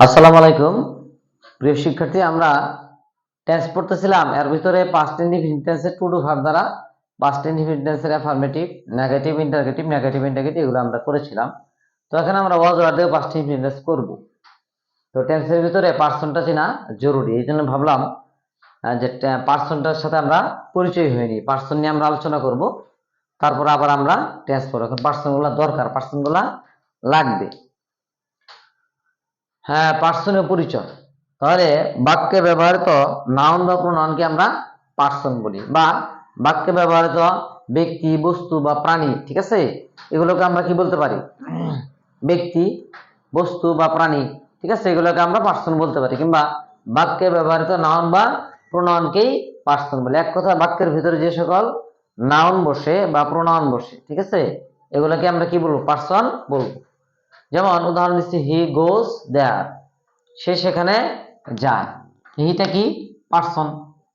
আসসালামু আলাইকুম প্রিয় শিক্ষার্থী, আমরা টেন্স পড়তেছিলাম। এর ভিতরে পাস্ট ইনডিফিনিট টেন্সের টু টু ভার্ব দ্বারা পাস্ট ইনডিফিনিট টেন্সের অ্যাফার্মেটিভ, নেগেটিভ, ইন্টারগেটিভ এগুলো আমরা করেছিলাম। তো এখানে আমরা ওয়াজ ওয়ার দিয়ে পাস্ট ইনডিফিনিট টেন্স করব। তো টেন্সের ভিতরে পার্সনটা চেনা জরুরি, এই জন্য ভাবলাম যে পার্সনটার সাথে আমরা পরিচয় হয়নি, পার্সন নিয়ে আমরা আলোচনা করব, তারপর আবার আমরা টেন্স করবো। এখন পার্সনগুলো দরকার, পার্সনগুলো লাগবে। হ্যাঁ, পার্সনের পরিচয়। তাহলে বাক্যে ব্যবহৃত নাউন বা প্রোনাউনকে আমরা পার্সন বলি, বা বাক্যে ব্যবহৃত ব্যক্তি, বস্তু বা প্রাণী, ঠিক আছে, এগুলোকে আমরা কি বলতে পারি? ব্যক্তি, বস্তু বা প্রাণী, ঠিক আছে, এগুলোকে আমরা পার্সন বলতে পারি। কিংবা বাক্যে ব্যবহৃত নাউন বা প্রোনাউনকেই পার্সন বলে। এক কথা, বাক্যের ভিতরে যে সকল নাউন বসে বা প্রোনাউন বসে, ঠিক আছে, এগুলোকে আমরা কি বলবো? পার্সন বলবো। যেমন উদাহরণ দিচ্ছি, হি গোজ দেয়ার, সে সেখানে যায়। হিটা কি? পার্সন।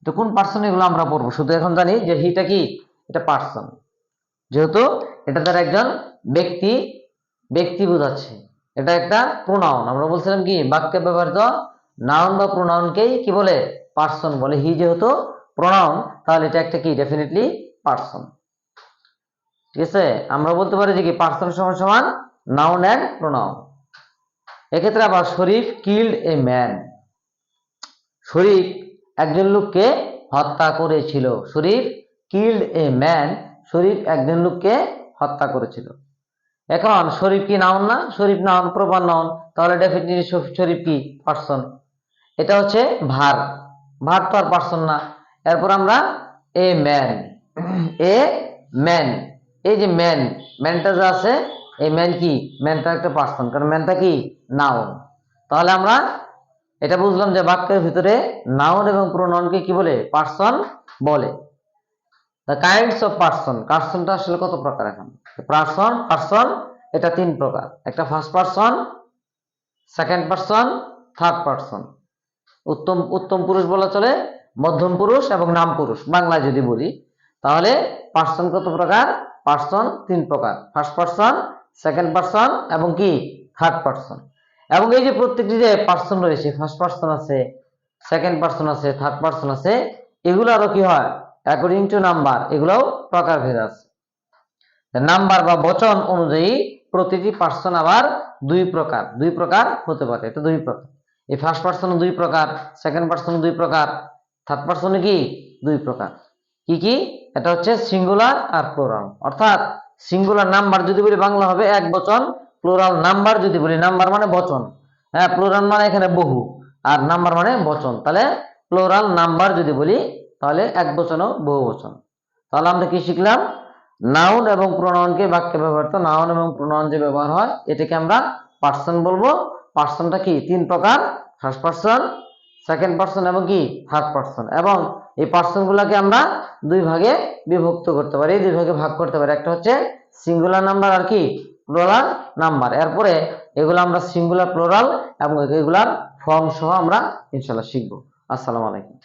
তো কোন পার্সন, এগুলো আমরা পড়বো। শুধু এখন জানি যে হিটা কি, এটা পার্সন, যেহেতু এটা তার একজন ব্যক্তি, ব্যক্তি বোঝাচ্ছে। এটা একটা প্রোনাউন। আমরা বলছিলাম কি, বাক্যে ব্যবহৃত নাউন বা প্রোনাউনকেই কি বলে? পার্সন বলে। হি যেহেতু প্রোনাউন, তাহলে এটা একটা কি, ডেফিনেটলি পার্সন। ঠিক আছে, আমরা বলতে পারি যে কি, পার্সন সমান সমান নাউন এন্ড প্রোনাউন। এক্ষেত্রে আবার শরীফ কিল্ড এ ম্যান, শরীফ একজন লোককে হত্যা করেছিল। শরীফ কিল্ড এ ম্যান, শরীফ একজন লোককে হত্যা করেছিল। এখন শরীফ কি নাউন না? শরীফ নাউন, প্রপার নাউন, তাহলে ডেফিনেটলি শরীফ কি, পার্সন। এটা হচ্ছে ভার, ভার তো আর পার্সন না। এরপর আমরা এ ম্যান, এ ম্যান, এই যে ম্যান, ম্যানটা যা আছে, এই ম্যান কি, ম্যানটা একটা পার্সন, কারণ ম্যানটা কি, নাউন। তাহলে আমরা এটা বুঝলাম যে বাক্যের ভিতরে নাউন এবং প্রোনাউনকে কি বলে? পার্সন বলে। দ্য কাইন্ডস অফ পার্সন, পার্সনটা আসলে কত প্রকার? এখন পার্সন এটা তিন প্রকার। একটা first person, second person, third person. উত্তম পুরুষ বলা চলে, মধ্যম পুরুষ এবং নাম পুরুষ, বাংলায় যদি বলি। তাহলে পার্সন কত প্রকার? পার্সন তিন প্রকার, ফার্স্ট পার্সন, সেকেন্ড পার্সন এবং কি, থার্ড পার্সন। এবং এই যে প্রত্যেকটি যে পার্সন রয়েছে, ফার্স্ট পার্সন আছে, সেকেন্ড পার্সন আছে, থার্ড পার্সন আছে, এগুলো আরো কি হয়, অ্যাকর্ডিং টু নাম্বার, এগুলোও প্রকারভেদ আছে। নাম্বার বা বচন অনুযায়ী প্রতিটি পার্সন আবার দুই প্রকার হতে পারে। এটা দুই প্রকার। এই ফার্স্ট পার্সন দুই প্রকার, সেকেন্ড পার্সন দুই প্রকার, থার্ড পার্সন কি দুই প্রকার। কি কি? এটা হচ্ছে সিঙ্গুলার আর প্লুরাল। অর্থাৎ সিঙ্গুলার নাম্বার যদি বলি বাংলা হবে এক বচন, প্লুরাল নাম্বার যদি বলি, নাম্বার মানে বচন, হ্যাঁ, প্লুরাল মানে এখানে বহু, আর নাম্বার মানে বচন। তাহলে প্লুরাল নাম্বার যদি বলি, তাহলে এক বচন ও বহু বচন। তাহলে আমরা কি শিখলাম? নাউন এবং প্রোনাউনকে বাক্যে ব্যবহৃত নাউন এবং প্রোনাউন যে ব্যবহার হয়, এটাকে আমরা পার্সন বলবো। পার্সনটা কি, তিন প্রকার, ফার্স্ট পার্সন, সেকেন্ড পার্সন এবং কি, থার্ড পার্সন। এবং এই পার্সন গুলাকে আমরা দুই ভাগে বিভক্ত করতে পারি, দুই ভাগে ভাগ করতে পারি। একটা হচ্ছে সিঙ্গুলার নাম্বার আর কি, প্লুরাল নাম্বার। এরপরে এগুলো আমরা সিঙ্গুলার, প্লুরাল এবং এগুলার ফর্ম সহ আমরা ইনশাআল্লাহ শিখবো। আসসালামু আলাইকুম।